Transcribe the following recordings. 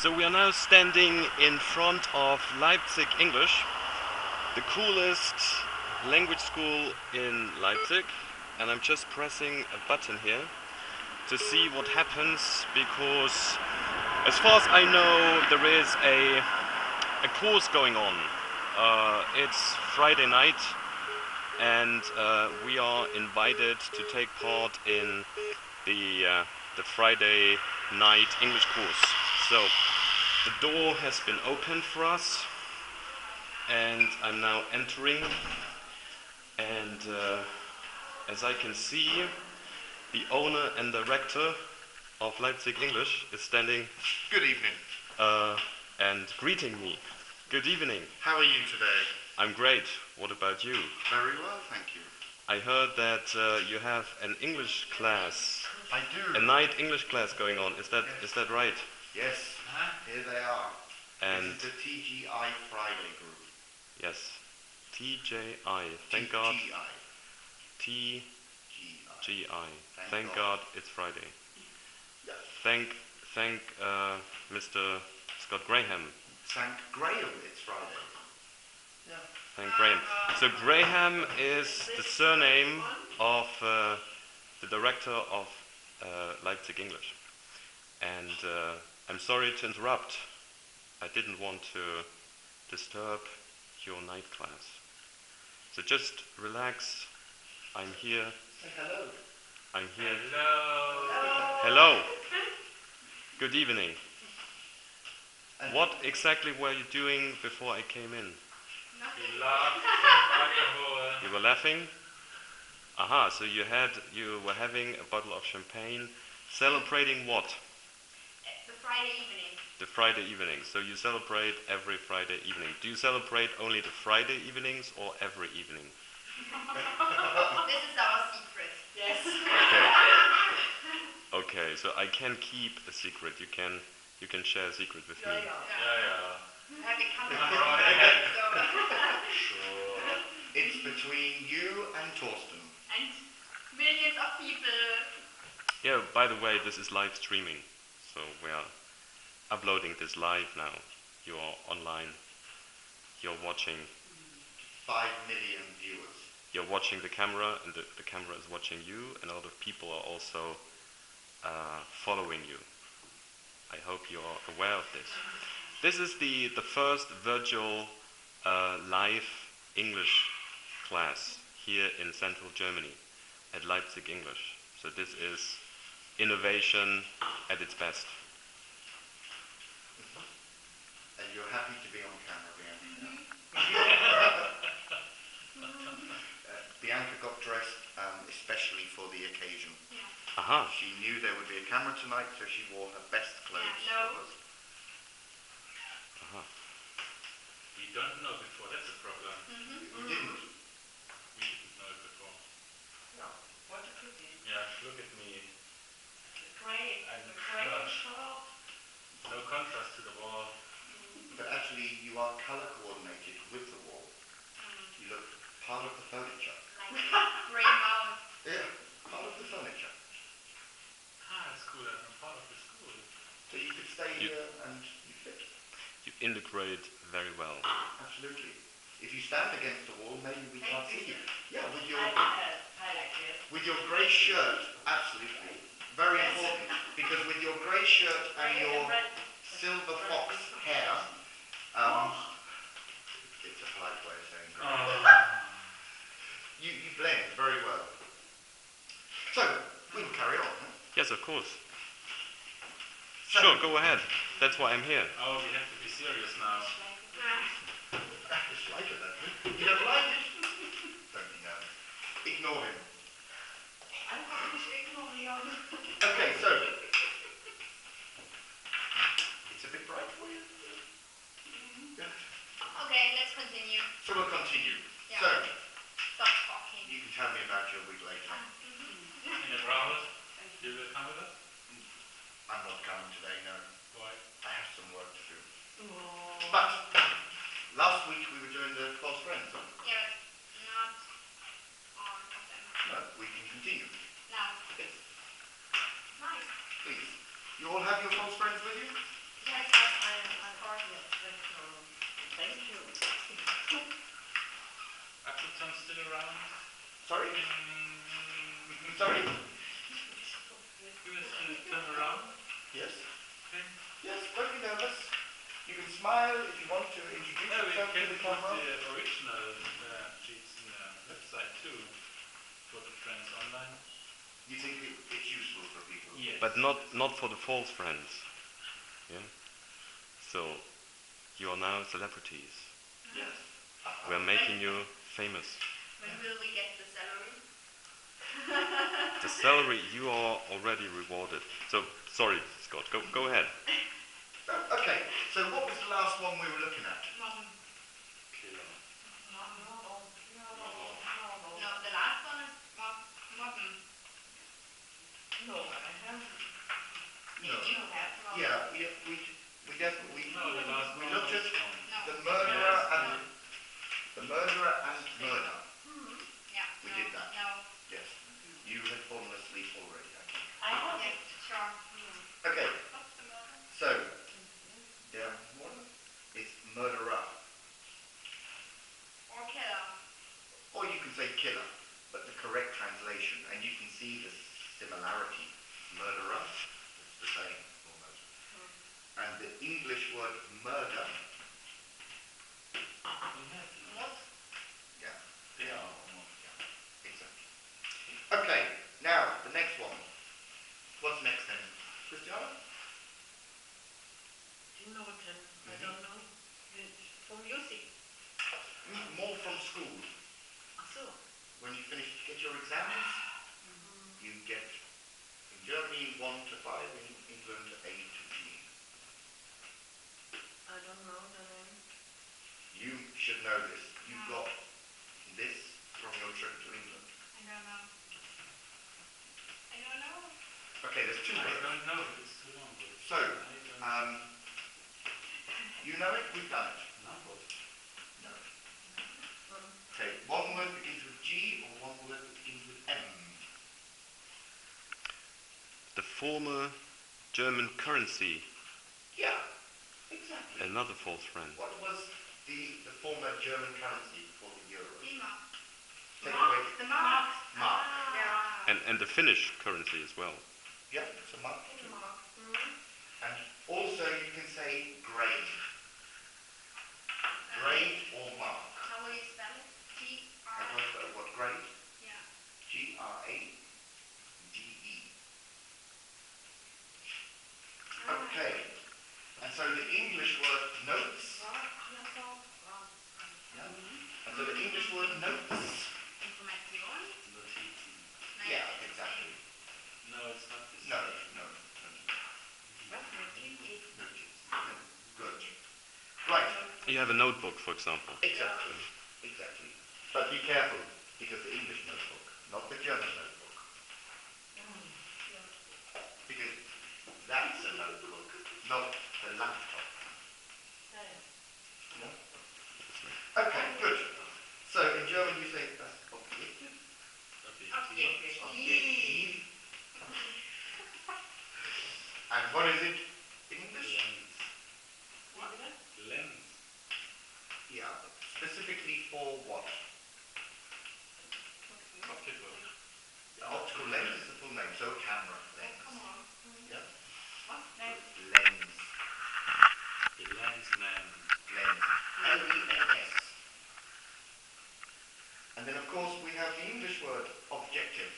So we are now standing in front of Leipzig English, the coolest language school in Leipzig, and I'm just pressing a button here to see what happens, because as far as I know there is a course going on. It's Friday night, and we are invited to take part in the Friday night English course. So the door has been opened for us, and I'm now entering, and as I can see, the owner and director of Leipzig English is standing Good evening. and greeting me. Good evening. How are you today? I'm great. What about you? Very well, thank you. I heard that you have an English class, I do. a night English class going on. Is that right? Yes, here they are. And this is the TGI Friday group. yes, TJI. Thank God. TGI. TGI. Thank God it's Friday. Yes. Thank Mr. Scott Graham. Thank Graham it's Friday. Yeah. Thank Graham. So Graham is the surname of the director of Leipzig English. And I'm sorry to interrupt. I didn't want to disturb your night class. So just relax. I'm here. Say hello. I'm here. Hello. Hello. Good evening. And What exactly were you doing before I came in? We laughed and alcohol. You were laughing? Aha, so you were having a bottle of champagne, celebrating what? The Friday evening. The Friday evening. So you celebrate every Friday evening. Do you celebrate only the Friday evenings or every evening? This is our secret. Yes. Okay. Okay, so I can keep a secret. You can share a secret with me. Yeah. I have the Sure. It's between you and Torsten. And millions of people. Yeah, by the way, this is live streaming. So we are uploading this live now. You are online. You're watching. 5 million viewers. You're watching the camera, and the camera is watching you, and a lot of people are also following you. I hope you are aware of this. This is the first virtual live English class here in central Germany at Leipzig English. So this is innovation at its best. And you're happy to be on camera, Bianca. Bianca got dressed especially for the occasion. Yeah. Aha. She knew there would be a camera tonight, so she wore her best clothes. Yeah, no. for us. Aha. We don't know before, that's the problem. We didn't. We didn't know it before. No. What a cookie. Yeah, look at me. Great. I'm Great shop. no contrast to the wall. But actually, you are color coordinated with the wall. You look part of the furniture. Like a gray mouse. Yeah, part of the furniture. Ah, it's cool, I'm part of the school. So you could stay here and you fit. You integrate very well. Absolutely. If you stand against the wall, maybe we can't see you. Yeah, with I like this. your grey shirt. Absolutely. Very important. Because with your grey shirt and your silver fox hair, it's a polite way of saying grey. You blend very well. So, we can carry on. Huh? Yes, of course. So, Sure, go ahead. That's why I'm here. Oh, we have to be serious now. It's like it, though. You don't like it? Don't be nervous. Ignore him. Okay, so. It's a bit bright for you? Yeah. Okay, let's continue. So we'll continue. Yeah. So, Stop talking. you can tell me about your week later. In the Broward, you will come with us? I'm not coming today, no. Why? I have some work to do. But, last week we were doing the false friends. Yeah, but not all of them. No, we can continue. No. Yes, Nice. please. You all have your false friends with you? Yes, can smile if you want to introduce Yeah, we yourself to can the put camera. the original sheets in the website too for the friends online. You think it's useful for people? Yes. But not for the false friends. Yeah. So you are now celebrities. Yes. We're making you famous. When will we get the salary? The salary, you are already rewarded. So sorry, Scott. Go ahead. Oh, okay, so what was the last one we were looking at? Mom. Killer. No, the last one is modern. No, I haven't. No. You have modern. Yeah, we definitely No, the last we one looked was at No. the murderer Yes, and the murderer and murder. Yeah. We no, did that. No. Yes. You had fallen asleep already, I think. I haven't. Yes, sure. Okay, What's the mother? so der Mörder is murderer. Or killer. Or you can say killer, but the correct translation, and you can see the similarity. Murderer, it's the same almost. And the English word murder, What? yeah, Yeah. exactly. Okay, now the next one. What's next then? Christiana? Die Noten. I don't know. For music. More from school. Ach so. When you get your exams, you get in Germany 1 to 5, in England A to G. I don't know the name. You should know this. You got this from your trip to England. I don't know. I don't know. Okay, there's two I words. don't know. It's too long. So, I don't you know it, we've done it. know what. No. Okay, one word begins with G or one word begins with M. The former German currency. Yeah, exactly. Another false friend. What was the former German currency before the euro? D-Mark. Take away The mark. mark. Yeah. And the Finnish currency as well. Yeah, it's a mark. Mark. And also you can say grade. Grade or mark. How will you spell it? How do I spell what grade? Yeah. G-R-A-D-E. Okay. And so the English word notes. Yeah. And so the English word notes. Information. Notizen. Yeah, exactly. No, it's not this. No. Was Notizen? Notice. Good. Right. You have a notebook, for example. Exactly. But be careful, because the English notebook, not the German notebook. Because that's a notebook, not the laptop. No? Okay, good. So in German you say das Objektiv. Objektiv. And what is it in English? Lens. Yeah, specifically for what? Optical. The optical lens is the full name, so a camera lens. Come on. Yeah? What? Lens. Lens. The lensman. Lens. L-E-N-S. And then of course we have the English word objective.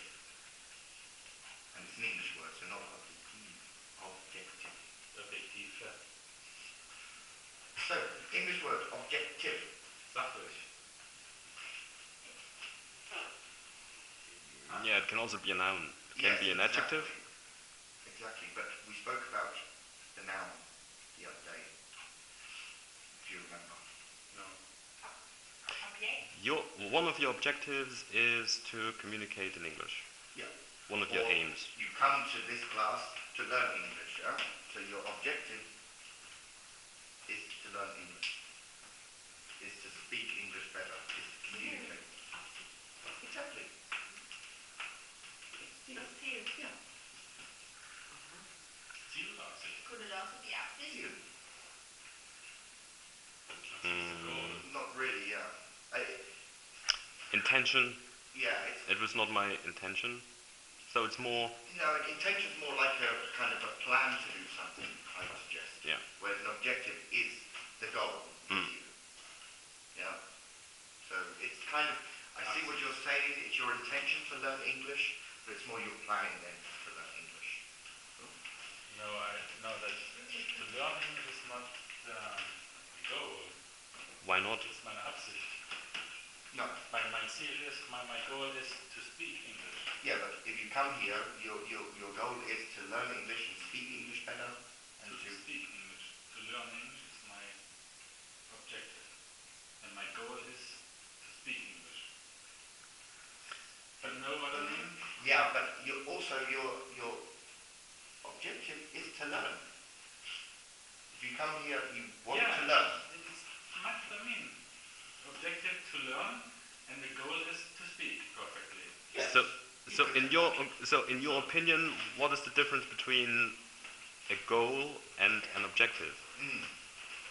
And it's an English word, so not objective. Objective. Objektive. So, English word objective. Sachlich. Yeah, it can also be a noun. It can Yes, be an adjective. Exactly, but we spoke about the noun the other day, if you remember. No. Object. One of your objectives is to communicate in English. Yeah. One of your Or aims. You come to this class to learn English, yeah? So your objective is to learn English, is to speak English better, is to communicate. Exactly. Das Ziel. Yeah. Zielabsicht. Could it also be Absicht? You. Mm, Not really, yeah. intention. Yeah, It was not my intention. So it's more. no, intention's more like a kind of a plan to do something, I would suggest. Yeah. Whereas an objective is the goal with you. Yeah. So it's kind of, I see what you're saying, it's your intention to learn English, but it's more your planning then to learn English. No, I know that to learn English is not the goal. Why not? It's meine Absicht. No. My Ziel is, my goal is to speak English. Yeah, but if you come here, your goal is to learn English and speak English better. And To speak English. To learn English is my objective. And my goal is to speak English. You know what I mean? Yeah, but you also your objective is to learn. If you come here, you want to learn. It's much what I mean. Objective to learn, and the goal is to speak perfectly. Yes. So in your opinion, what is the difference between a goal and an objective?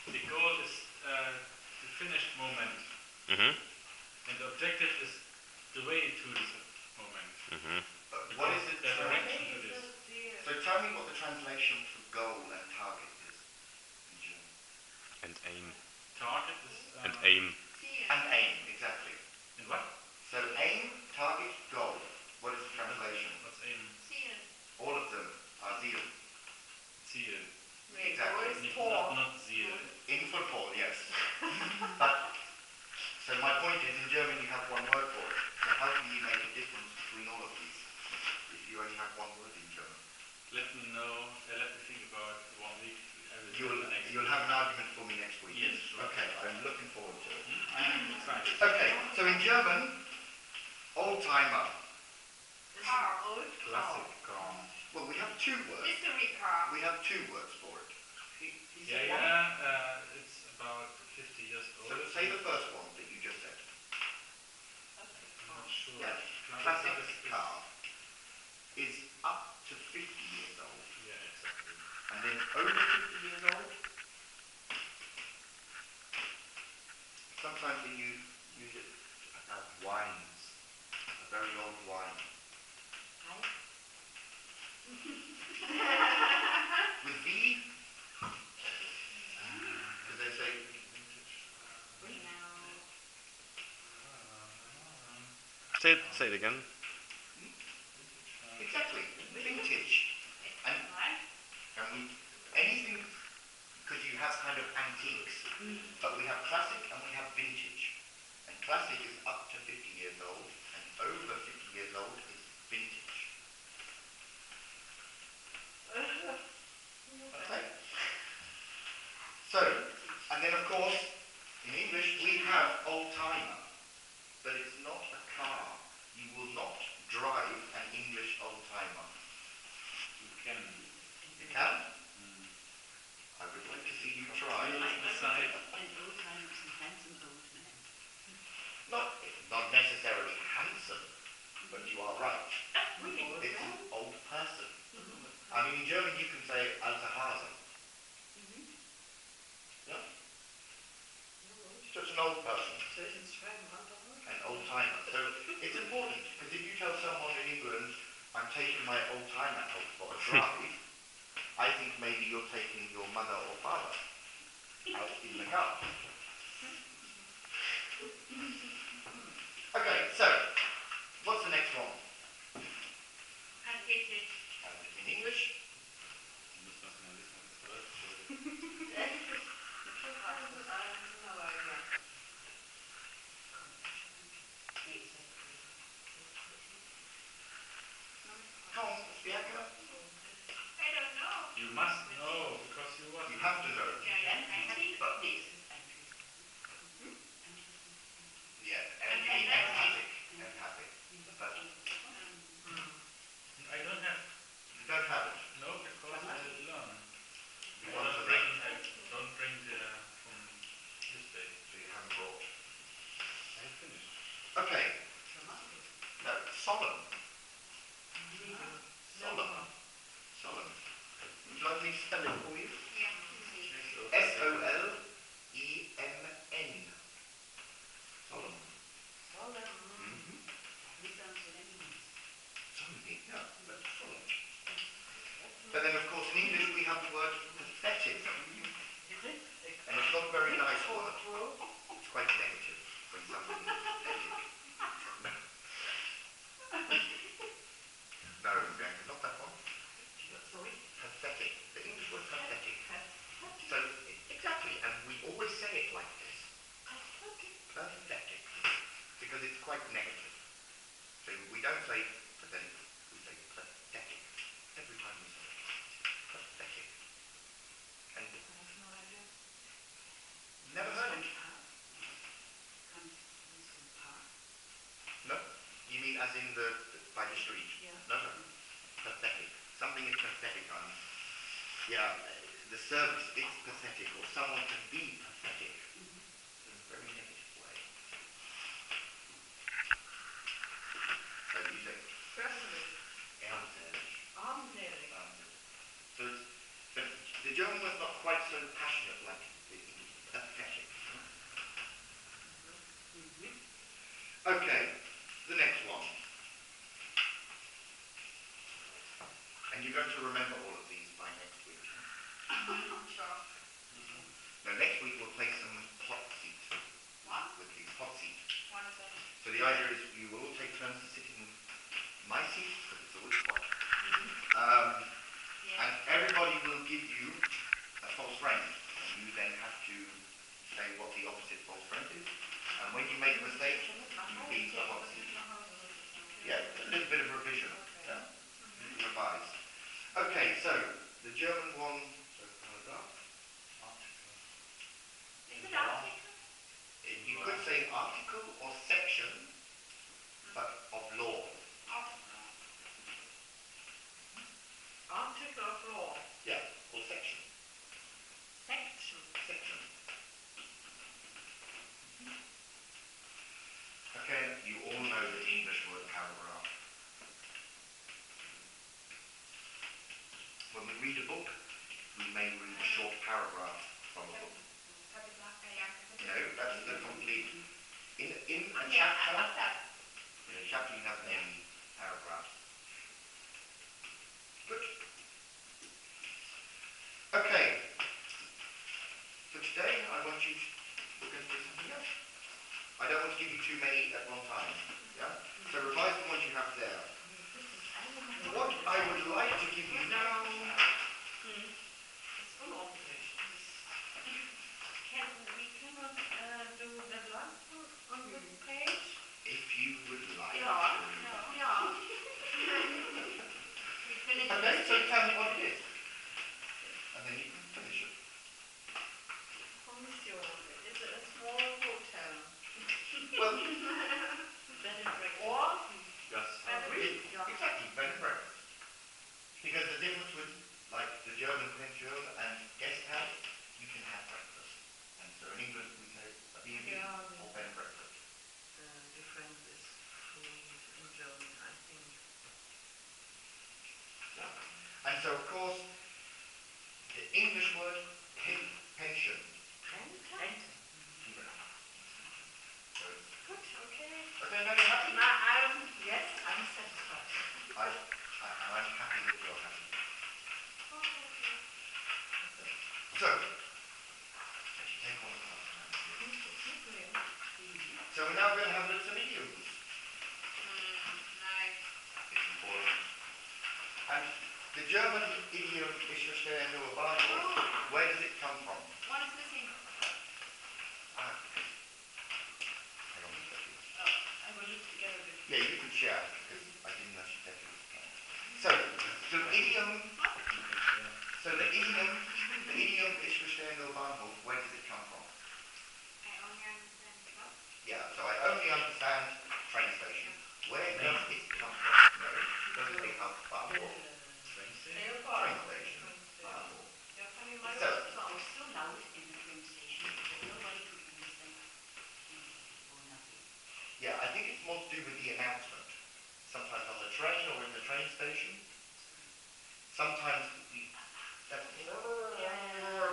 The goal is the finished moment, Mm-hmm. and the objective is the way to this moment. Mm-hmm. What is The direction to this. So tell me what the translation for goal and target is in German. And aim. Target is And aim. And aim, exactly. And what? So aim, target, goal. What is the translation? What's aim? Ziel. All of them are Ziel. Ziel. Exactly. Not Ziel. In football, yes. But so my point is, in German you have one word for it. So how can you make a difference between all of these if you only have one word in German? Let me know. Let me think about 1 week. I will do the next You'll have an argument for me next week. Yes, sure. Okay, I'm looking forward to it. I'm excited. Okay, so in German, old timer. Car. Classic car. Well, we have two words. History car. We have two words for it. It's about 50 years old. So say the first one that you just said. I'm not sure. Yeah, classic car is up to 50 years old. Yeah, exactly. And then over 50 years old, sometimes they use it about wines, a very old wine. With V, because they say, Say it again. exactly, vintage. And anything, because you have kind of antiques, but we have classic and we have vintage. And classic is up to 50 years old, and over 50 years old is vintage. Okay. So, and then of course, in English we have old timer, but it's not a car. You will not drive an English old timer. You can. You can? I would like to see you try. Decide. An old timer is a handsome old man. Not necessarily handsome, but you are right. It's an old person. I mean, in German you can say alter Hase. Yeah? So it's an old person, an old timer. So it's important, because if you tell someone in England, I'm taking my old timer out for a drive, I think maybe you're taking your mother or father out in the car. Okay, so, what's the next one? And vintage. And in English? Müssen wir es mal lesen, was es bedeutet. Come on, Bianca. I don't know. You must know, because you was. You have to know. Yeah, antique. Yeah, empathic. Empathic. But I don't have. you don't have it. No, because I learn. You want to learn. I don't bring the from this day. So you haven't brought. I finished. Okay. No, solemn. Solemn. Solemn. Would you like me to spell it for you? Yeah. S as in by the street. Yeah. No, no. Pathetic. Something is pathetic. Yeah, the service, it's pathetic, or someone can be pathetic in a very negative way. So you say, Fürchterlich. ärmselig. Armselig. So but the German was not quite so passionate like the English. Pathetic. Okay, the next one. And you're going to remember all of these by next week. Sure. Now next week we'll play some hot seat What? with these hot seat. What is it? So the idea is you will all take turns to sit in my seat, because it's always hot. Yeah. And everybody will give you a false friend. And you then have to say what the opposite false friend is. And when you make a mistake, you beat the hot seat. Yeah, a little bit of revision. Yeah? Revise. Okay, so the German one, so paragraph. Is it article? You could say article or section, but of law. Article. Article of law. Yeah, or section. Section. Section. Okay, you all know the English word paragraph. When we read a book, we may read a short paragraph from a book. You know, that's the complete. In a chapter, you have many paragraphs. Good. Okay. For today, I want you. We're going to do something else. I don't want to give you too many at one time. Yeah. So revise the ones you have there. What I would like to give you now. It's unordentlich. We cannot do that last one on the page? If you would like Yeah. to. Yeah. We finish Okay, so tell me what it is. And then you can finish it. Commission. It's a small hotel. Well, Bed and breakfast. Or Yes. really, exactly, bed and breakfast. Because the difference with, like, the German pension and guest house, you can have breakfast. And so in England we say a B&B Yeah, or bed and breakfast. the difference is food in German, I think. And so, of course, the English word pension. Rente? So it's, Good, okay. okay, now you're happy. Yes, I'm satisfied. I'm happy that you're happy. Okay. So, let's take on the class now. So we're now going to have a look at some idioms. Nice. It's important. And the German idiom "Ich verstehe nur Bahnhof," where does it come from? One is missing. Ah, hang on a second. I will look together with Yeah, you can share because I didn't actually take it. So, the idiom "Ich verstehe nur Bahnhof," where does it come from? I only understand what? Yeah, so I only understand train station. Where does it come from? No, doesn't it have Bahnhof? Train station. Bahnhof. Yeah, can you mind So, us? It was so loud in the train station that nobody could understand anything or nothing. yeah, I think it's more to do with the announcement. Sometimes on the train or in the train station. Sometimes that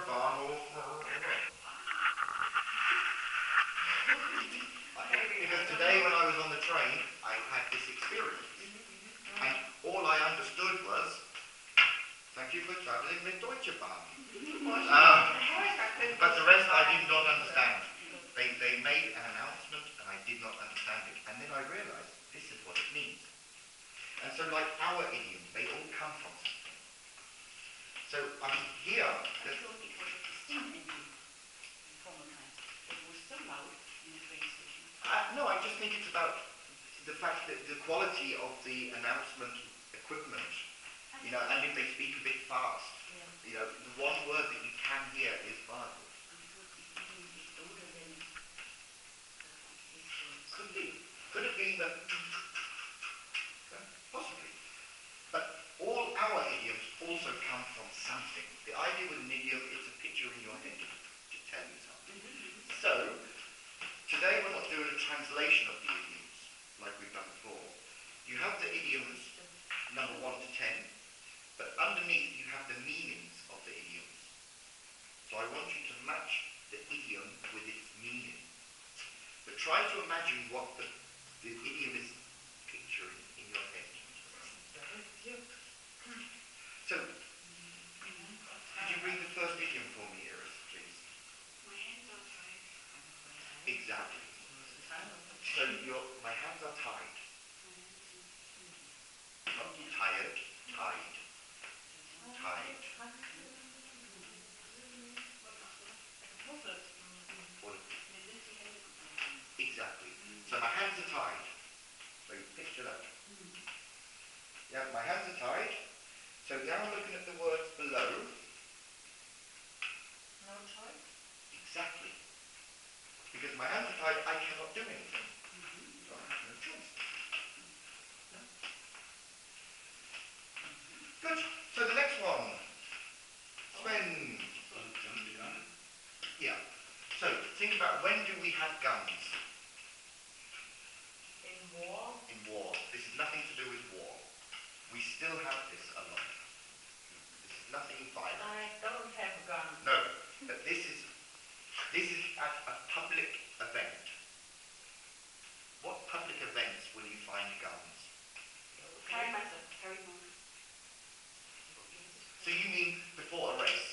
Bahnhof. Because today when I was on the train, I had this experience. And all I understood was, thank you for traveling with Deutsche Bahn. But the rest I did not understand. They made an announcement and I did not understand it. And then I realized this is what it means. And so like our idioms, they all come from something. So here, I thought it was a steam engine in former times. It was so loud in the train station. no, I just think it's about the fact that the quality of the announcement equipment, you know, and if they speak a bit fast, you know, the one word that you can hear is Bahnhof. And I thought the idiom is older than existence. Could be. Could have been that match the idiom with its meaning. But try to imagine what the idiom is picturing in your head. So, could you bring the first idiom for me, Iris, please? My hands are tied. Exactly. So my hands are tied. Not tired, tied. Tied. Or- Exactly. So my hands are tied. So you picture that. Yeah, my hands are tied. So now looking at the words below. No choice? Exactly. Because my hands are tied, I cannot do anything. So I have no choice. Good. So the next one. Sven. Yeah. So think about, when do we have guns? In war? In war. This is nothing to do with war. We still have this a lot. This is nothing violent. I don't have a gun. No, but this is at a public event. What public events will you find guns? So you mean before a race?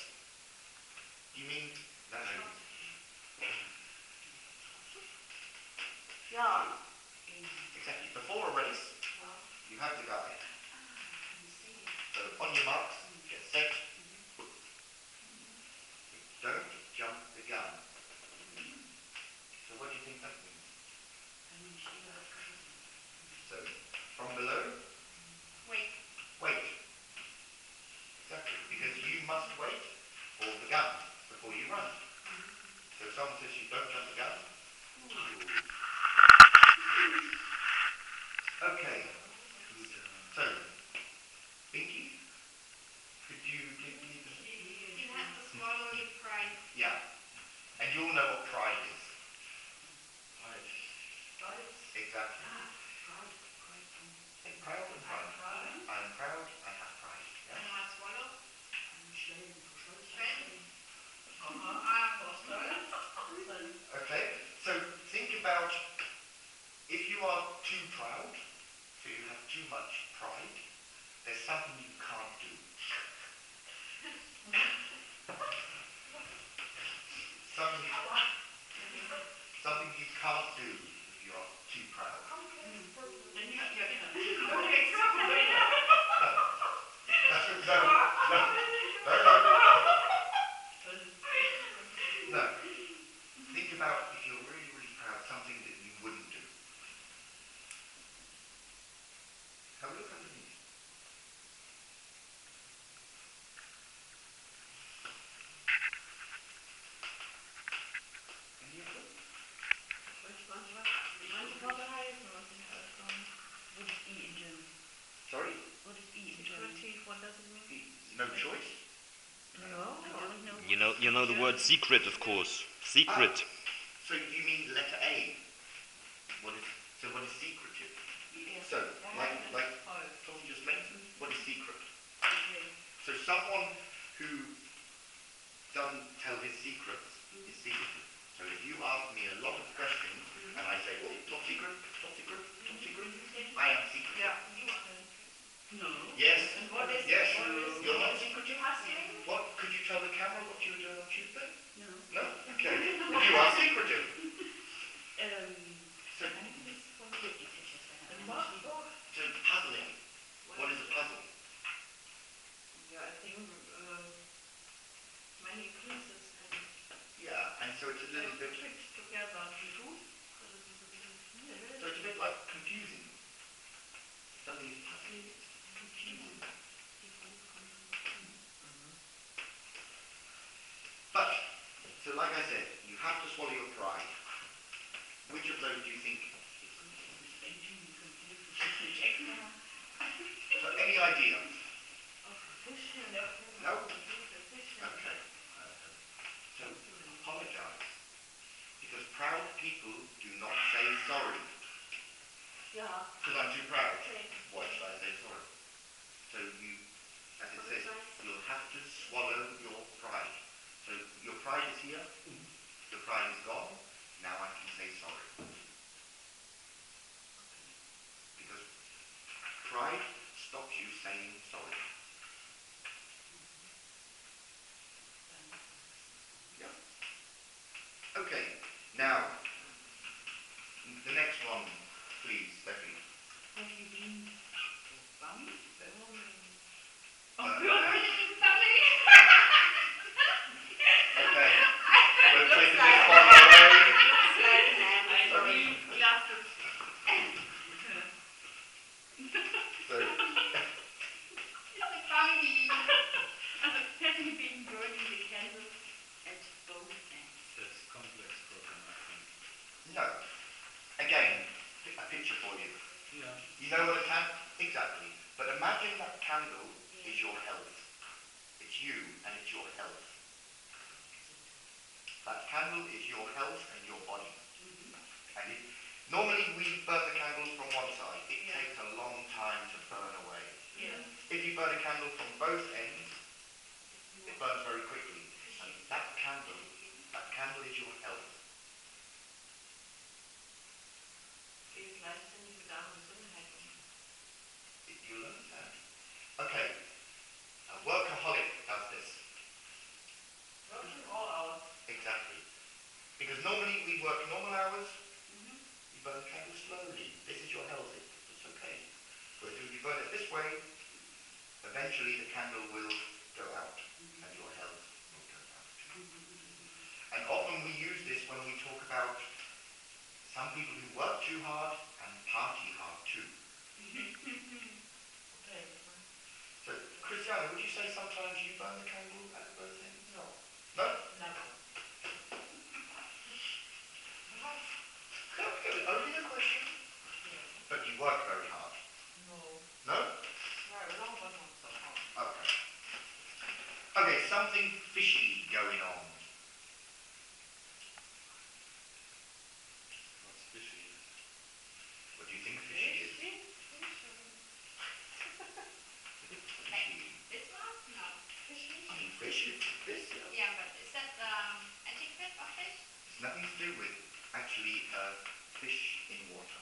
You mean no. Yeah. Exactly. Before a race, you have the guy. So on your marks, get set. Don't jump the gun. So what do you think that means? So from below, Wait. wait. Exactly. Because you must wait for the gun before you run. So if someone says you don't jump the gun. Okay. So, Binky, could you give me the... You have to swallow your pride. Yeah. And you all know what pride is. Exactly. Proud and pride. I am proud, I have pride. Yeah? And what swallow? Okay, so think about, if you are too proud, so you have too much pride, there's something you can't do. Something you can't do if you are too proud. No. Think about, if you're really, really proud, something that you wouldn't do. Have a look underneath. Any of them? What is E in German? Sorry? What is E in German? What does it mean? No choice? No. I don't know. You know the word secret, of course. Secret. So you mean letter A? What is secretive? Yes. So, like Tom just mentioned, what is secret? Okay. So someone who doesn't tell his secrets is secretive. So if you ask me a lot of questions and I say, oh, top secret, top secret, top secret, I am secretive. Yeah. No. Yes. And what is Yes. What is You're not secretive? puzzling? What? Could you tell the camera what you were doing on Tuesday? No. No? Okay. You are secretive. So, so puzzling. What is a puzzle? Yeah, I think many pieces and Yeah, and so it's a little bit, fixed together. so it's a bit like confusing. Something is puzzling, it's confusing. But, so like I said, you have to swallow your pride. Which of those do you think? So any idea? No? Okay. So apologize. Because proud people do not say sorry. Yeah. Because I'm too proud. Why should I say sorry? So you, as it says, you'll have to swallow your pride. So your pride is here, your pride is gone, now I can say sorry. Because pride stops you saying sorry. Yeah. Okay, now, the next one, please, Steffi. Have you been bummed? Burning something. Okay, we're taking this one away. Looks like an I answer. need glasses. So, Bambi. Also, have you been burning the candle at both ends? That's complex problem, I think. no. Again, a picture for you. Yeah. You know what a candle... Exactly. But imagine that candle is your health. It's you and it's your health. That candle is your health and your body. And normally we burn the candles from one side. It takes a long time to burn away. Yeah. If you burn a candle from both ends, it burns very quickly. And that candle is your health. Viel gleichzeitig mit deiner Gesundheit. You'll understand. Okay. A workaholic does this. Working all hours. Exactly. Because normally we work normal hours, you burn the candle slowly. This is your health, it's okay. But if you burn it this way, eventually the candle will go out and your health will go out. And often we use this when we talk about some people who work too hard and party hard too. Okay. So, Christiana, would you say sometimes you burn the candle at both ends? No. No? Never. No, only a question. Yeah. But you work very hard. No. No? Very long, but not so hard. Okay. Okay, something fishy going on. What's fishy? What do you think fishy is? Fishy. This one? No. I mean, fish is fish. Yeah, but is that etiquette of fish? It's nothing to do with actually fish in water.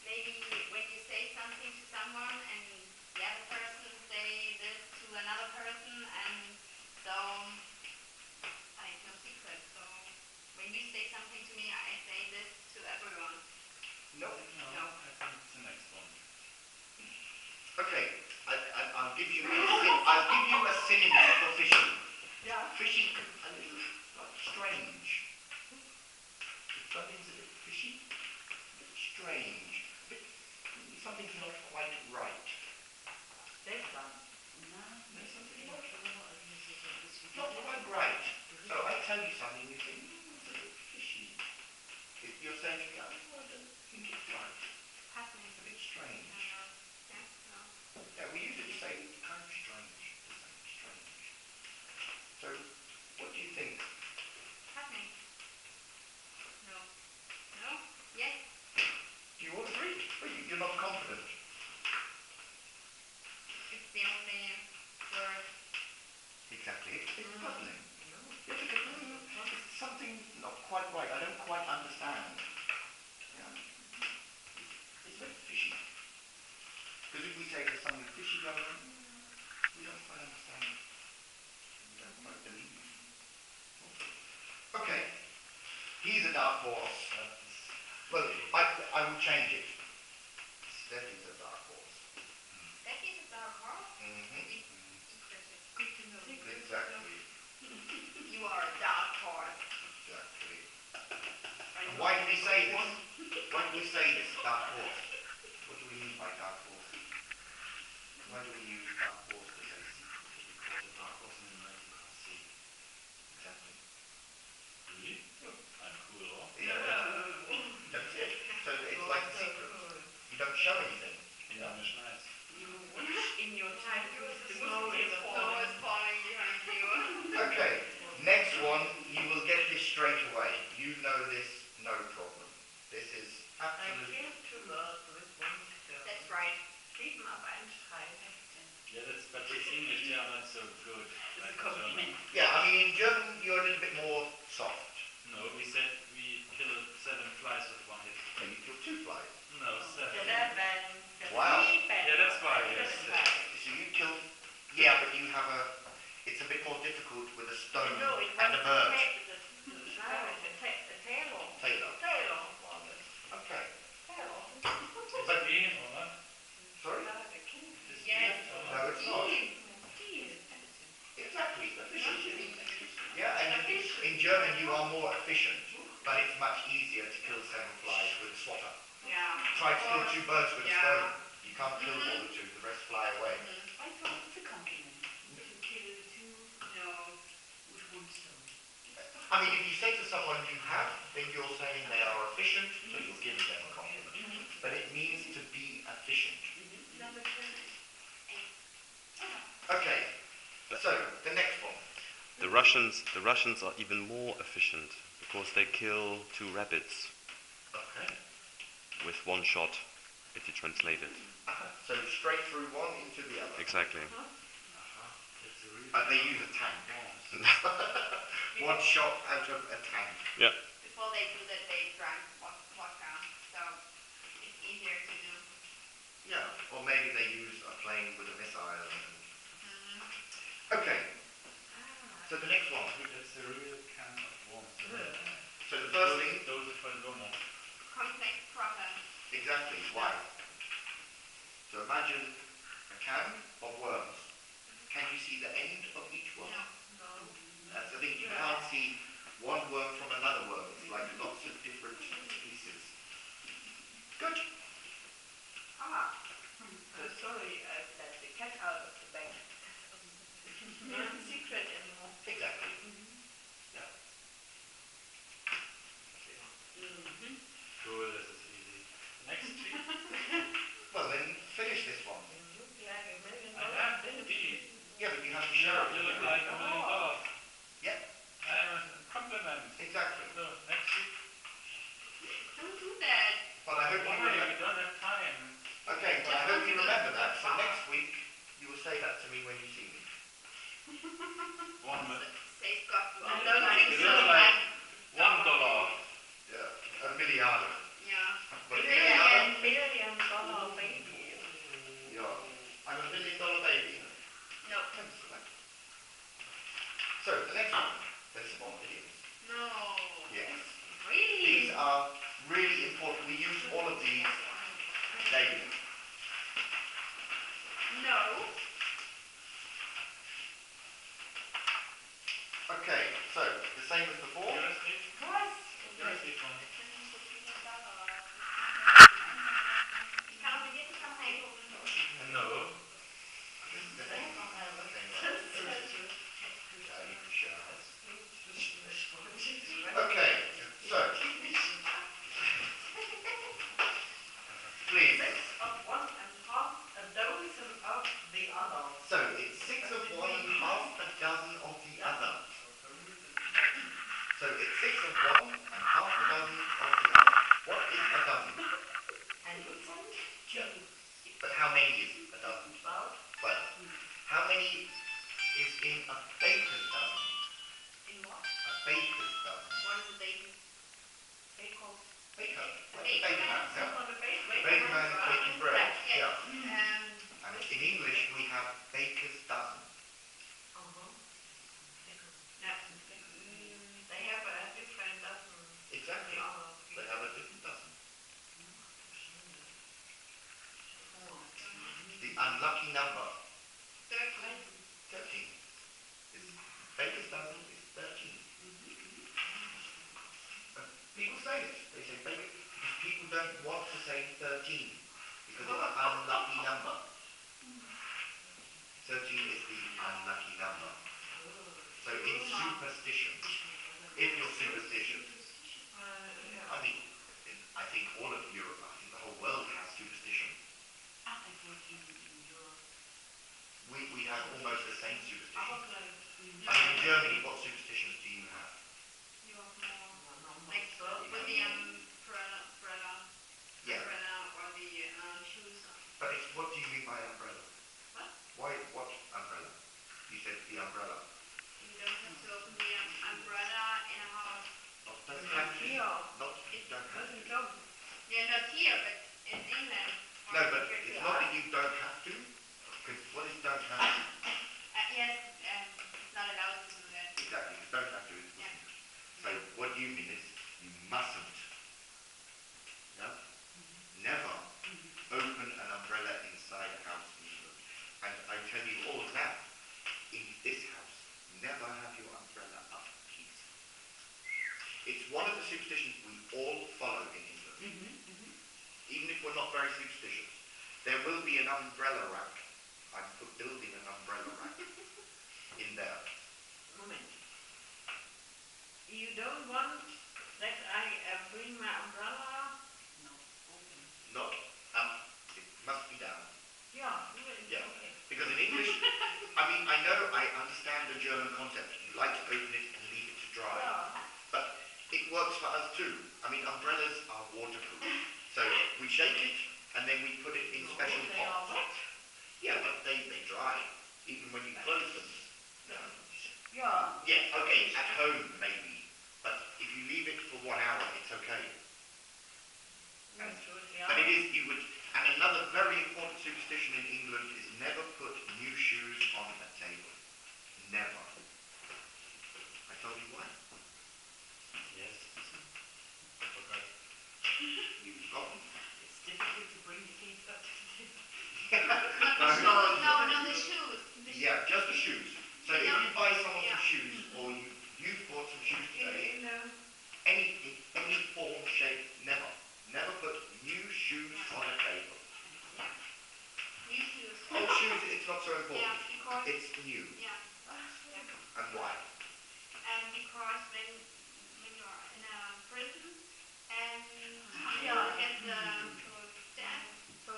Maybe when you say something to someone and the other person say this to another person, and so I have no secret. So when you say something to me, I say this to everyone. No. No. I think it's the next one. Okay, I'll give you a synonym for fishy. Yeah. Fishy, a little like strange. Something's a bit fishy, a bit strange, something's not quite right. Seltsam. There's something not quite right. So I tell you something, you think, it's a bit fishy. If you're saying to me, oh, I don't think it's right. Happening. It's a bit strange. Yeah, no. Yeah, we usually say kind of strange. It's like strange. So, what do you think? Happening. No. No? Yes. Do you all agree? Well, you're not confident. It's the only word. Exactly. It's puzzling. Yes, it's something not quite right. I don't quite understand. Yeah. It's a bit fishy. Because if we say there's something fishy going on, we don't quite understand. We don't quite believe. Okay. He's a dark horse. Well, I will change it. Steffi's a dark horse. Steffi's a dark horse? Mm-hmm. Interesting. Good to know. Exactly. You are a dark horse. Exactly. And why do we say this? Why do we say this, dark horse? What do we mean by dark horse? Why do we use dark horse to say secret? Because a dark horse in the night you can't see. Exactly. Really? I'm cool, or? Yeah. That's it. So it's like a secret. You don't show anything. In English, nice. In your time, the Snow is falling behind you. Okay. Next one, you will get this straight away. You know this, no problem. This is I absolutely... came to learn this one write. Schreiben, aber einschreiben. Yeah, but his English, they are not so good. It's Like a compliment. German. Yeah, I mean, in German, you're a little bit more soft. No, we said we killed 7 flies with one hit. No, you kill 2 flies. No, 7. Wow. Yeah, that's why. Yes. So you kill... Yeah, but you have a... It's a bit more difficult with a stone No, it was and a bird. a tailor. Tailor. Tailor was it. Okay. Tailor. But... Bean or not? Sorry? The king. Yes. No, it's not. Deal. Exactly. Efficient. Yeah, and in German you are more efficient, but it's much easier to kill 7 flies with a swatter. Yeah. Try to kill 2 birds with a Yeah. stone. You can't kill more than 2, the rest fly away. I thought it's a compliment to kill 2 No. with one stone. I mean, if you say to someone you have, then you're saying they are efficient, so you're giving them a compliment. But it means to be efficient. Okay, so the next one. The Russians are even more efficient because they kill 2 rabbits Okay. with 1 shot, if you translate it. So straight through one into the other. Exactly. That's a really They use a tank. bombs. 1 shot out of a tank. Yeah. Before they do that, they drank vodka, so it's easier to do. Yeah, or maybe they use a plane with a missile. Okay, so the next one. That's a real can of worms. So the first thing, Those for Gomo. Complex problems. exactly, why? So imagine a can of worms. Can you see the end of each worm? No. That's the thing, you can't see one worm from another worm. It's like lots of different pieces. Good. Sorry, I let the cat out of the bag. Not a secret anymore. Exactly. Yeah. Cool, this is easy. Next, please. Well then, finish this one. You look like $1 million. I have indeed. Yeah, but you have to show You it. look like $1 million. Yeah, I'm a compliment. exactly. So, next week. Don't do that. But I hope you Why? remember. We don't have time. Okay, but I hope you remember that. So next week, you will say that to me when you see me. 1 minute. Say Scott, you I are don't learning think so so. much. $1. Yeah, $1 million. Yeah. But $1 million? $1 billion baby. Yeah. I'm $1 million baby. No. Thanks for that. So, the next one. There's some more idioms. No. Yes. Really? These are really important. We use all of these daily. No. Okay, so, the same as before. Yours, please. Was? Yours, please, one. Ich kann auch mit dir zusammen reingucken. No. Okay, so, please. 6 of one and half a dozen of the other. So, it's 6 of one and half a dozen of the other. So, it's 6 of one and half a dozen of the other. What is a dozen? And it's on But how many is a dozen? 12. 12. How many is in a baker's dozen? In what? A baker's dozen. What is a bacon? Bacon. Baker. Like a Baker baker man, man. yeah? On the bake. The baker man is baking bread. Yes. Yeah. And in English we have baker's dozen. They have a different dozen. Exactly. They have a different dozen. The unlucky number, 13. 13. Baker's dozen is 13. People say it. They say baker because people don't want to say 13 because it's an unlucky number. 13 is the unlucky number. So in superstition, if you're superstitious, I mean, I think all of Europe, I think the whole world has superstition. I thought in Europe. We have almost the same superstition. Probably. I mean, in Germany, what superstitions do you have? You have more. Like with the umbrella Yeah. or the shoes. But if No, but it's not that you don't have to. Because what is don't have to? Yes, it's not allowed to do that. Exactly, because don't have to is Yeah. wouldn't. So what you mean is you mustn't. No? Never open an umbrella inside a house in England. And I tell you all of that in this house. Never have your umbrella up, please. It's one of the superstitions we all follow in England. Even if we're not very superstitious. There will be an umbrella rack. I'm building an umbrella rack in there. Moment. You don't want that I bring my umbrella? No, open. Not up. It must be down. Yeah, Yeah. okay. Because in English, I understand the German concept. You like to open it and leave it to dry. Yeah. But it works for us too. I mean, umbrellas are waterproof. So we shake it and then we put it in special They are pots. wet. Yeah, but they dry even when you close them. Yeah. Yeah, okay, at home maybe. But if you leave it for 1 hour, it's okay. That's good, yeah. But it is, and another very important superstition in England is never put new shoes on a table. Never. I told you why. Yes. I forgot. You've forgotten. It's difficult to bring the feet up to the table. No, the shoes. Yeah, just the shoes. So if you buy someone some shoes, or you've bought some shoes today, any form, shape, never put new shoes on a table. New shoes. Old shoes, it's not so important. Yeah, because It's new. yeah. And why? Because when you're in a prison and you Yeah. get the death, so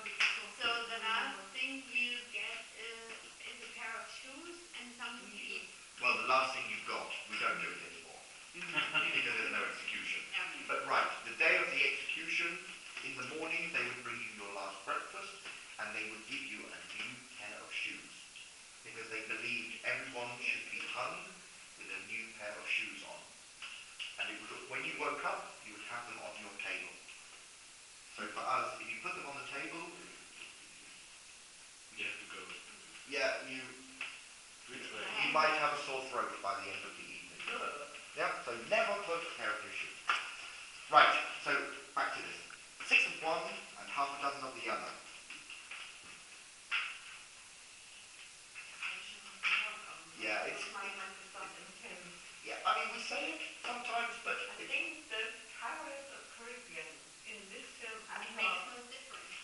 the last thing you get is a pair of shoes and something to eat. Well, the last thing you've got, we don't do it anymore. Because there's no execution. Yeah. But right, the day of the execution, in the morning they would bring you your last breakfast and they would give you a new pair of shoes. Because they believed everyone should be hung with a new pair of shoes on. And when you woke up, you would have them on your table. So for us, if you put them on the table, You have to go. yeah, you might have a sore throat by the end of the evening. Yeah, so never put a pair of new shoes. Right, so back to this. 6 of one and half a dozen of the other. Yeah, yeah, I mean we say it sometimes, but I think the Pirates of Caribbean in this film It makes no difference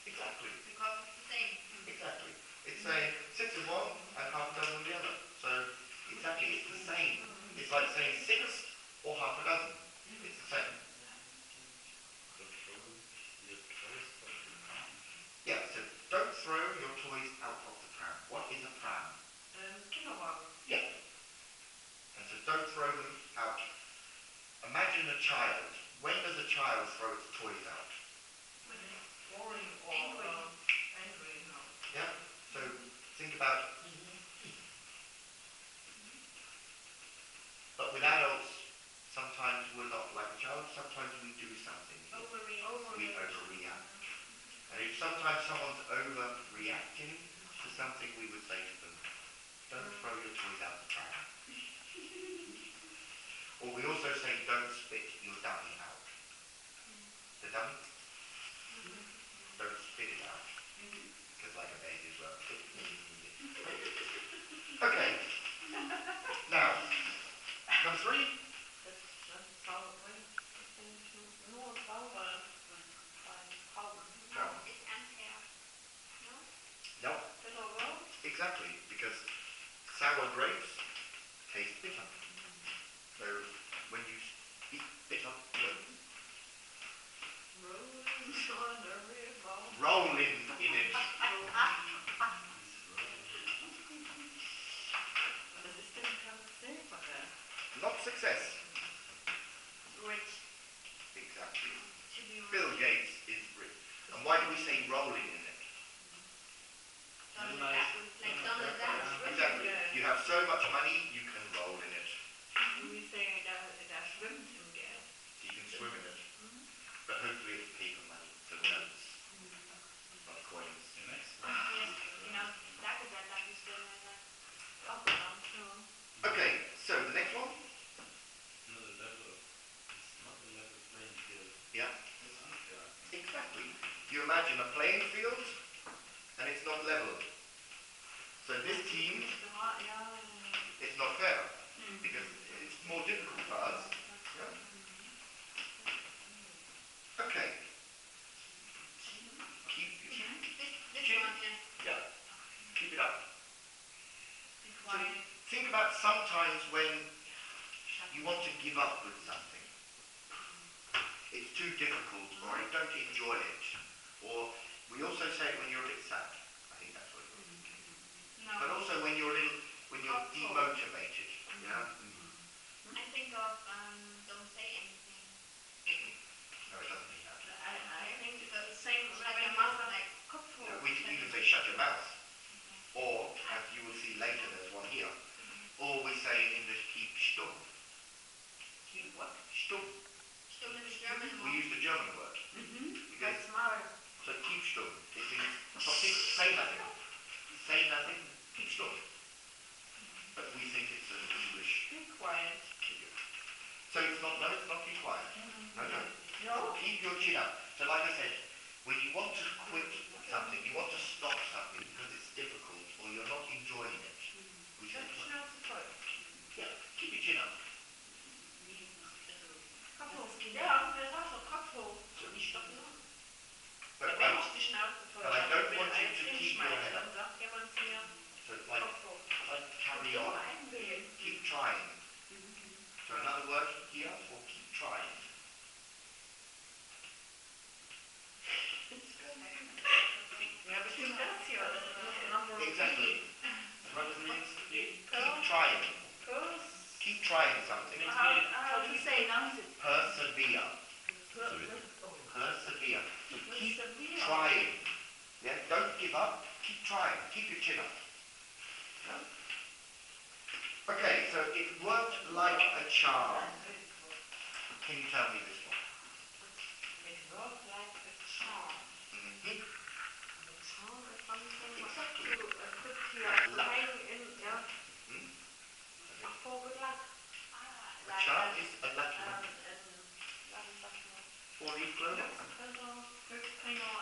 exactly. because it's the same. Exactly. It's saying 6 of one and half a dozen of the other. So exactly, it's the same. It's like saying 6 or half a dozen. It's the same. Don't throw your toys out the pram. Yeah, so don't throw your toys out of the pram. What is a pram? Kinderwagen. Yeah. And so don't throw them out. Imagine a child. When does a child throw its toys out? Boring or Angry. Angry, no. Yeah? So think about. But with adults, sometimes we're not like a child, sometimes we do something. We overreact. And if sometimes someone's overreacting to something, we would say to them, don't throw your toys out the pram. Or we also say, don't spit your dummy out. The dummy? Don't spit it out. Because like a baby as well. Okay. Now, number 3. Das Zauberei. Nur sauber kauen. No. It's unfair. No? No, Bitter well? exactly. Because sour grapes taste bitter. So when you eat bitter, Rolling on the river. rolling in it. Was ist denn ganz selber? Not success. Rich. Exactly. To be rich. Bill Gates is rich. And why do we say rolling in it? Like Donald Duck. Exactly. You have so much money, you can roll in it. We say da schwimmt im Geld. You can swim in it. But hopefully it's paper money, so notes. it's not level. So this team, Ja. it's not fair because it's more difficult for us. Yeah? Okay. Keep This Chin. one here. Yeah. Keep it up. Be So quiet. think about sometimes when you want to give up with something. It's too difficult, or I don't enjoy it. Or we also say it when you're a bit sad. I think that's what you're thinking. No. But also when you're demotivated. Yeah? I think of don't say anything. No, it doesn't mean that. I think it's the same Shut when your you mouth have like Kopfhörer. No, we can even say shut your mouth. Or, as you will see later, there's one here. Or we say in English, keep stumm. Keep what? Stumm. Still in the German We use the German word. Because, That's Maul. so keep stumm. It means say nothing. Say nothing, keep stumm. But we think it's an English. Be quiet. So it's not be quiet. No. No? Keep your chin up. So like I said, when you want to quit something, you want to stop something because it's difficult or you're not enjoying it, we say, Schnauze voll. yeah, keep your chin up. Kopf hoch. Ja, das war so Kopf hoch. Nicht stoppen. But Wenn ich die Schnauze voll but I habe, don't will want you eins to keep your hinschmeißen, head dann up. sagt jemand zu mir, So it's like, Kopf hoch. carry Immer on. einwählen. Keep trying. So another word here for keep trying. Ja, bestimmt das hier. Das ist noch Exactly. What does it mean? Keep Go. trying. Goes. Keep trying something. How to say Persevere. Persevere. So keep trying. Yeah, don't give up. Keep trying. Keep your chin up. Yeah? Okay, so it worked like a charm. Can you tell me this one? It worked like a charm. Mm-hmm. A charm is something Exactly. to put here, Luck. hang in, yeah. Hmm? For good luck. A charm is a lucky one. Ja, wie sagt man? Four-leaf clover. Glücksbringer,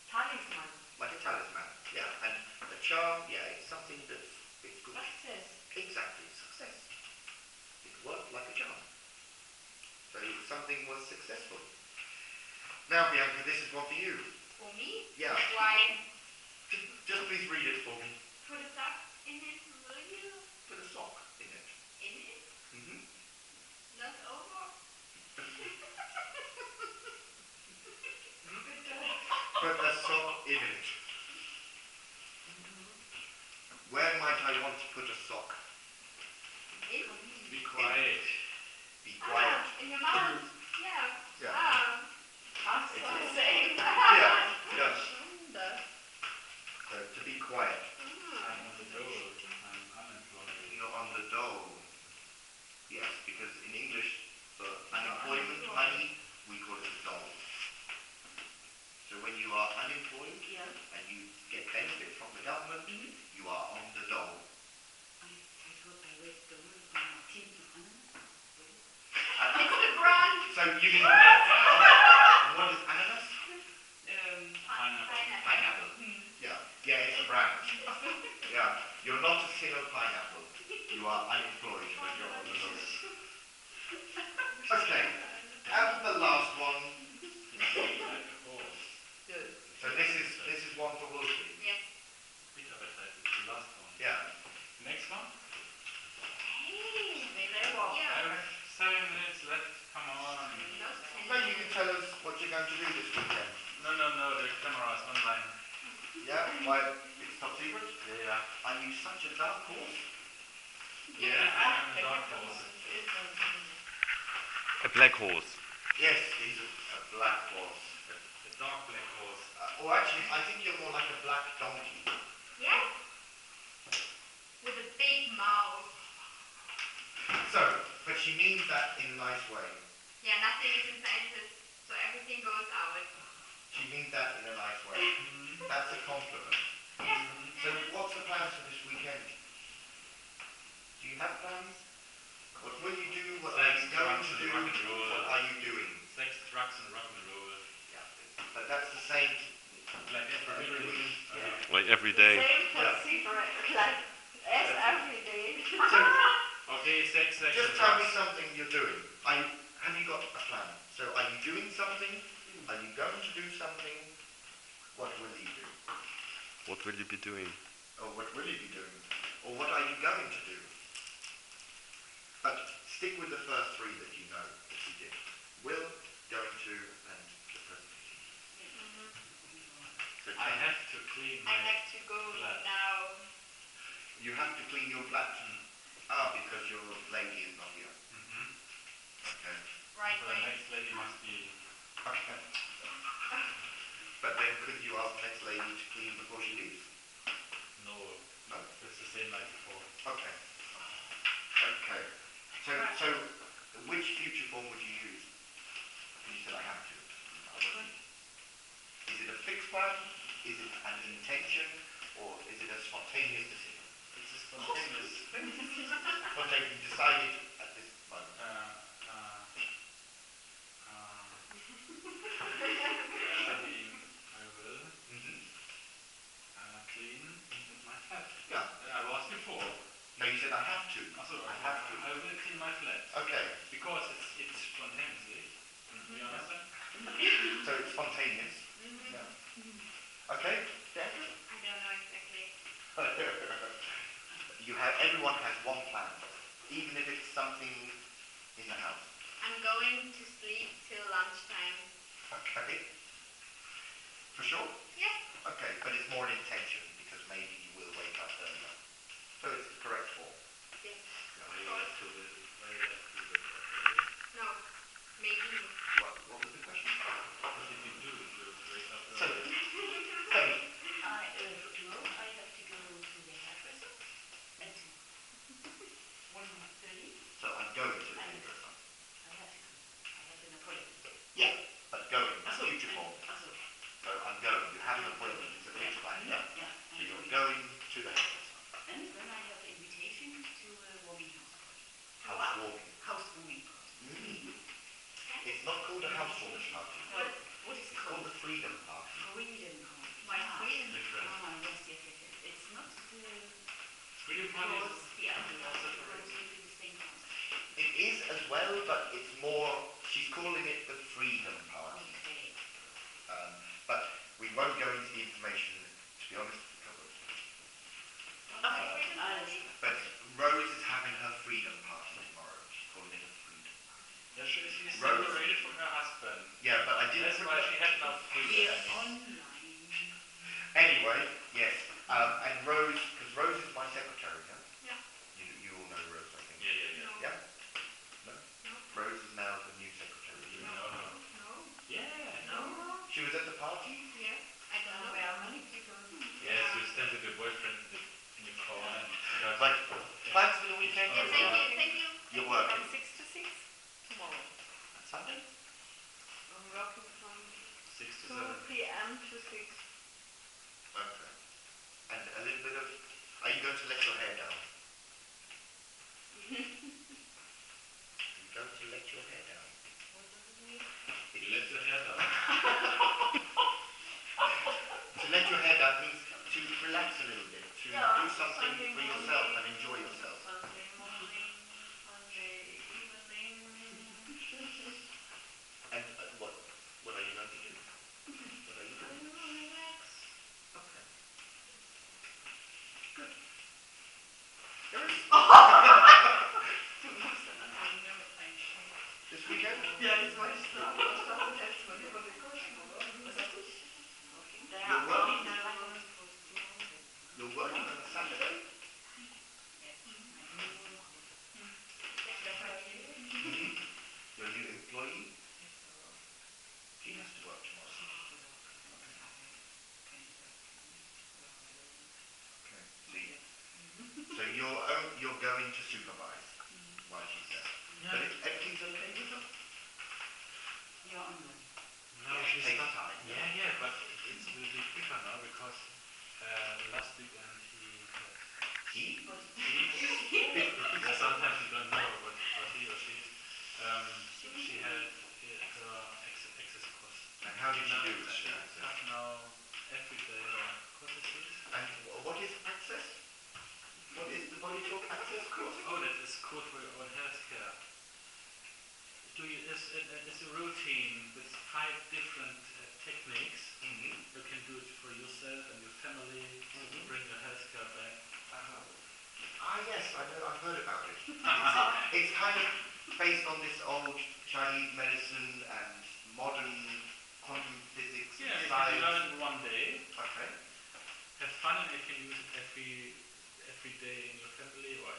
Talisman. Like a talisman. Yeah, and a charm, yeah, it's something that's it's good. Success. Exactly, success. It worked like a charm. So something was successful. Now, Bianca, this is one for you. For me? Yeah. Why? Just please read it for me. Put a sock in it, will you? Put a sock in it. In it? Mm-hmm. Not over? Put a sock in it. Where might I want to put a sock? In? Be quiet. Be quiet. In your mouth? Yeah. Yeah. Ach so, same. Yeah. Yes. Wunder. So to be quiet. I'm on the dole. I'm unemployed. You're on the dole. Yes, because in English, for unemployment money, we call it a dole. So when you are unemployed Yeah. and you get benefit from the government, you are on the dole. I thought I read the word on the tin of ananas. It's the brand. So you mean what is ananas? Pineapple. Pineapple. Yeah. Yeah, it's a brand. Yeah. You're not a kilo pineapple. You are unemployed, but you're on the dole. Okay. And the last one. Like a horse. Good. So this is one for Wolfie. Yes. Bitter better. It's the last one. Yeah. Next one. Hey. They walk. I Yeah. have 7 minutes left. Come on. Those 10 Maybe you can tell us what you're going to do this weekend. No. The camera is online. Yeah? Why? It's top secret? Yeah. Are you such a dark horse? Yeah, I am a dark horse. A black horse. Yes, he's a black horse. A dark black horse. Or actually, I think you're more like a black donkey. Yes. With a big mouth. So, but she means that in a nice way. Yeah, nothing is inside this, so everything goes out. She means that in a nice way. That's a compliment. Yes. So, what's the plans for this weekend? Do you have plans? What will you do? What are you Sex, going drugs, to and do? rock and roll. What are you doing? Sex, drugs, and rock and roll. Yeah, but that's the same Like Every week. Like every day. Same procedure, like as every day. Okay, 6 seconds. Just tell me something you're doing. Have you got a plan? So are you doing something? Are you going to do something? What will you do? What will you be doing? Or what will you be doing? Or what are you going to do? But stick with the first three that you know that you did. Will, going to, and the present continuous. So I have to clean I my have to go flat. now. you have to clean your flat. Because your lady is not here. Okay. Right But the way. next lady must be... Okay. But then could you ask the next lady to clean before she leaves? No, No? it's the same like before. Okay. Okay. So which future form would you use? You said I have to. Is it a fixed plan? Is it an intention? Or is it a spontaneous decision? It's a spontaneous... Spontaneous. You decided at this moment. Studying, I will clean my flat. Yeah. I was before. No, you said I have to. Also, I have to. I will clean my flat. Okay. Because it's spontaneously. You understand? So it's spontaneous. Yeah. Okay. I don't know exactly. Everyone has one plan, even if it's something in the house. I'm going to sleep till lunchtime. Okay. For sure? Yes. Okay, but it's more an intention because maybe you will wake up earlier. So it's the correct form. Yes. Why you have to do that? No. Maybe. What was the question? What did you do if you wake up So, early? Tomorrow I have to go to the hairdresser at 1:30. so I'm going to the hairdresser. I have to go. I have an appointment. Yeah, but going, Also, future form. Also, So I'm going, you have an appointment, it's a fixed plan, yeah? yeah. So you're going to the hairdresser. And then I have an invitation to a warming house party. Housewarming. Housewarming party. It's not called a housewarming party. What is it It's called called? the freedom party. Freedom party. Why freedom? Different. Yes. It's not Freedom party because is the other also girls correct. live in the same house. It is as well, but it's more, she's calling it the freedom party. Okay. But we won't go into the information, to be honest, because of but Rose is having her freedom party tomorrow. She's calling it a freedom party. Yeah, she's Rose- separated from her husband. Yeah, but I didn't That's why she had no freedom. Online. Anyway, yes. And Rose, because Rose is my secretary, yeah? Yeah. You all know Rose, I think. Yeah. Yeah? No? Rose is now the new secretary. No. No. Yeah. No. She was at the party? Yes. I don't know. There are many people. Yes, you stand with your boyfriend in the car and But plans for the weekend? Yeah, thank you. You're working. From 6 to 6 tomorrow. On Sunday? I'm working from 6 to 2 7. p.m. to 6. Okay. And a little bit of, are you going to let your hair down? Are you going to let your hair down? What does it mean? It Let your hair down. To let your hair down means to relax a little bit, to do something Sunday for yourself morning. and enjoy yourself. Sunday morning, Sunday evening. And what are you going to do? What are you doing? Relax. Okay. Good. This weekend? Ja, das wollte ich sagen. Ich dachte jetzt mal über die Kuschen, oder? Was hast du? You're working? You're working on a Saturday? Your new employee? She has to work tomorrow. Okay. So you're going to supervise while she's there. Yeah. But everything's okay with her? Yeah, online. No, Yeah, she's take not. time. Yeah, but it will be quicker now because last weekend he had it's a routine with 5 different techniques. Mm-hmm. You can do it for yourself and your family to bring your healthcare back. Yes, I know. I've heard about it. It's kind of based on this old Chinese medicine and modern quantum physics Yeah, and you can learn science. it in one day. Okay. Have fun, and you can use it every day in your family or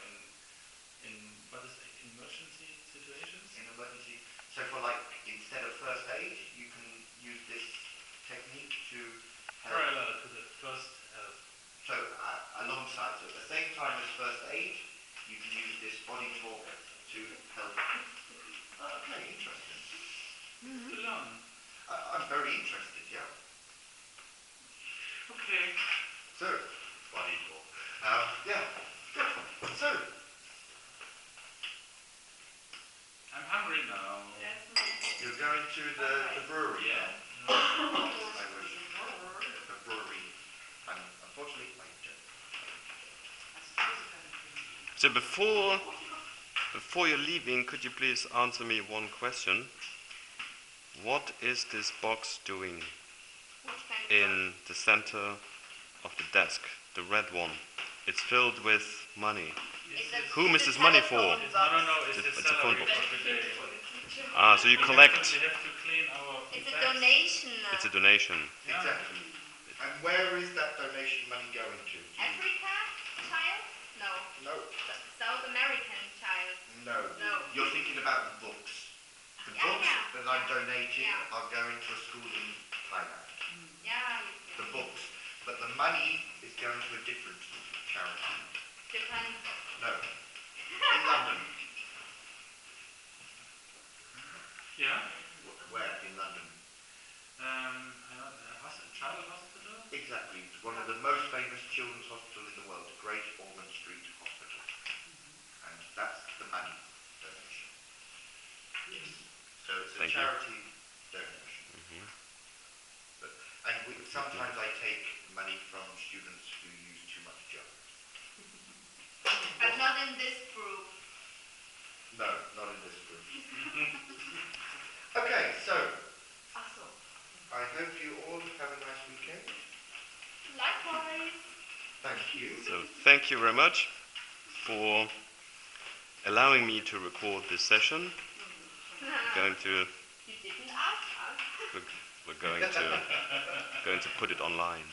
in what is it, emergency situations. In emergency. So for like, instead of first aid, you can use this technique to help. Parallel to the first help. So alongside, so at the same time as first aid, you can use this body talk to help. Okay, interesting. To learn. I'm very interested, yeah. Okay. So, body talk. Yeah, good. So, I'm hungry now. you're going to the brewery Yeah. now? I wish. The brewery. And unfortunately, I don't. So before you're leaving, could you please answer me one question? What is this box doing Which kind of in the center of the desk, the red one? It's filled with money. Who It's Mrs. a Money telephone for? box. No, it's It's a a phone salary box. for the day. Ah, so you collect. We have to clean our It's a bags. donation. It's a donation. Yeah. Exactly. And where is that donation money going to? Africa child? No. No, South American child. no. No. You're thinking about the books. The Yeah, books yeah. that I'm donating Yeah. are going to a school in Thailand. Yeah, The books. But the money is going to a different charity. Japan. No. In London. Yeah. Where in London? Child hospital. Exactly. It's one of the most famous children's hospitals in the world, Great Ormond Street Hospital. And that's the money donation. Yes. So it's a Thank you. charity donation. And sometimes I take money from students who use too much German. But not in this group. No, not in this group. Okay, so I hope you all have a nice weekend. Likewise. Thank you. So thank you very much for allowing me to record this session. Going to You didn't ask us. we're going to put it online.